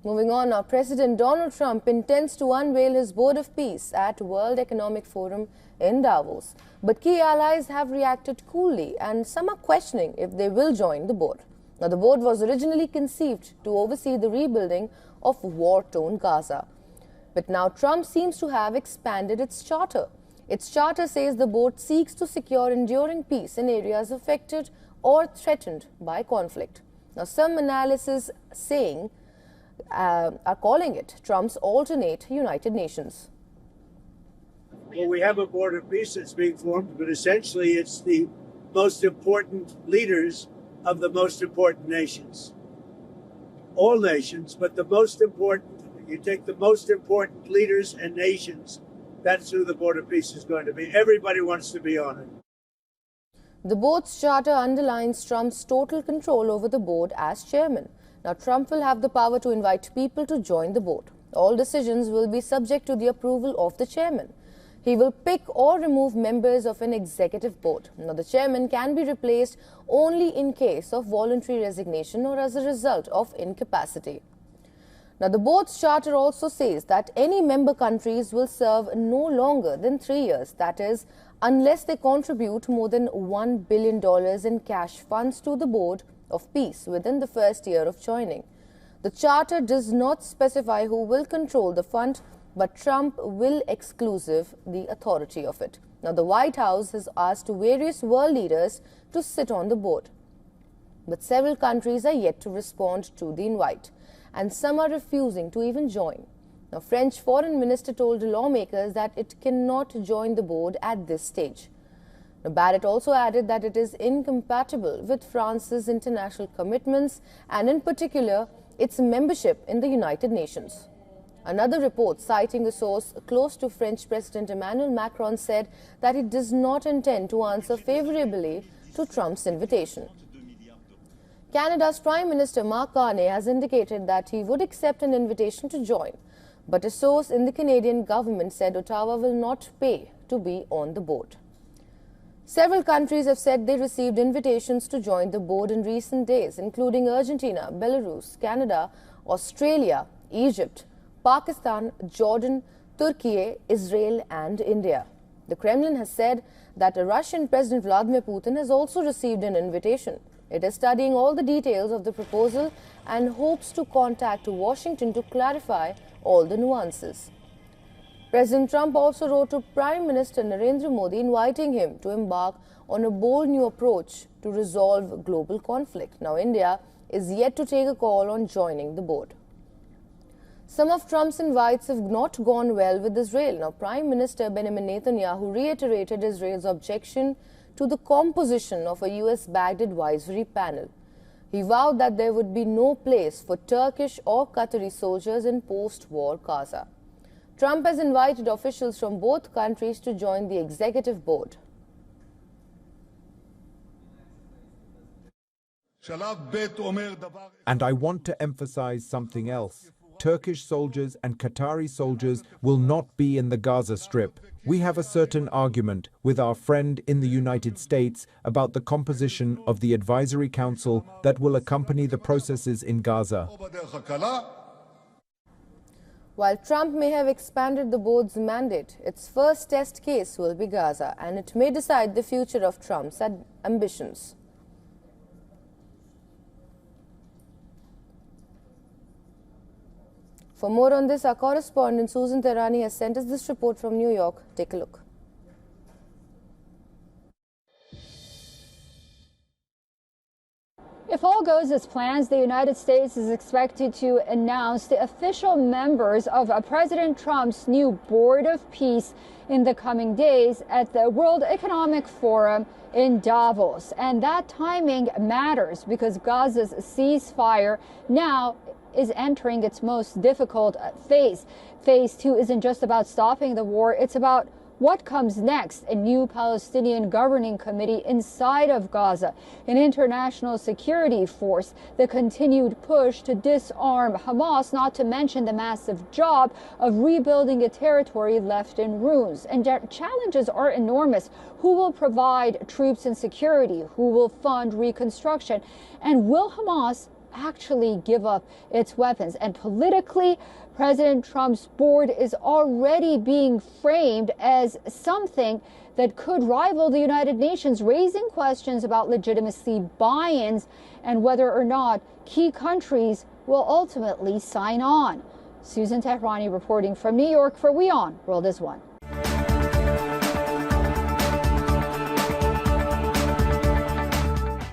Moving on now, President Donald Trump intends to unveil his Board of Peace at World Economic Forum in Davos. But key allies have reacted coolly and some are questioning if they will join the board. Now, the board was originally conceived to oversee the rebuilding of war-torn Gaza. But now Trump seems to have expanded its charter. Its charter says the board seeks to secure enduring peace in areas affected or threatened by conflict. Now, some analysis are calling it Trump's alternate United Nations. Well, we have a Board of Peace that's being formed, but essentially it's the most important leaders of the most important nations. All nations, but the most important, you take the most important leaders and nations, that's who the Board of Peace is going to be. Everybody wants to be on it. The board's charter underlines Trump's total control over the board as chairman. Now, Trump will have the power to invite people to join the board. All decisions will be subject to the approval of the chairman. He will pick or remove members of an executive board. Now, the chairman can be replaced only in case of voluntary resignation or as a result of incapacity. Now, the board's charter also says that any member countries will serve no longer than 3 years. That is, unless they contribute more than $1 billion in cash funds to the Board of Peace within the first year of joining. The charter does not specify who will control the fund, but Trump will exclusive the authority of it. Now, the White House has asked various world leaders to sit on the board, but several countries are yet to respond to the invite, and some are refusing to even join. Now, French foreign minister told lawmakers that it cannot join the board at this stage. Now, Barrett also added that it is incompatible with France's international commitments and in particular its membership in the United Nations. Another report citing a source close to French President Emmanuel Macron said that it does not intend to answer favorably to Trump's invitation. Canada's Prime Minister Mark Carney has indicated that he would accept an invitation to join, but a source in the Canadian government said Ottawa will not pay to be on the board. Several countries have said they received invitations to join the board in recent days, including Argentina, Belarus, Canada, Australia, Egypt, Pakistan, Jordan, Turkey, Israel and India. The Kremlin has said that Russian President Vladimir Putin has also received an invitation. It is studying all the details of the proposal and hopes to contact Washington to clarify all the nuances. President Trump also wrote to Prime Minister Narendra Modi inviting him to embark on a bold new approach to resolve global conflict. Now, India is yet to take a call on joining the board. Some of Trump's invites have not gone well with Israel. Now, Prime Minister Benjamin Netanyahu reiterated Israel's objection to the composition of a US-backed advisory panel. He vowed that there would be no place for Turkish or Qatari soldiers in post-war Gaza. Trump has invited officials from both countries to join the executive board. And I want to emphasize something else. Turkish soldiers and Qatari soldiers will not be in the Gaza Strip. We have a certain argument with our friend in the United States about the composition of the advisory council that will accompany the processes in Gaza. While Trump may have expanded the board's mandate, its first test case will be Gaza, and it may decide the future of Trump's ambitions. For more on this, our correspondent Susan Terani has sent us this report from New York. Take a look. If all goes as planned, the United States is expected to announce the official members of President Trump's new Board of Peace in the coming days at the World Economic Forum in Davos. And that timing matters because Gaza's ceasefire now is entering its most difficult phase. Phase 2 isn't just about stopping the war, it's about what comes next. A new Palestinian governing committee inside of Gaza, an international security force, the continued push to disarm Hamas, not to mention the massive job of rebuilding a territory left in ruins. And challenges are enormous. Who will provide troops and security? Who will fund reconstruction? And will Hamas actually give up its weapons. And politically, President Trump's board is already being framed as something that could rival the United Nations, raising questions about legitimacy, buy-ins, and whether or not key countries will ultimately sign on. Susan Tehrani reporting from New York for WION World is One.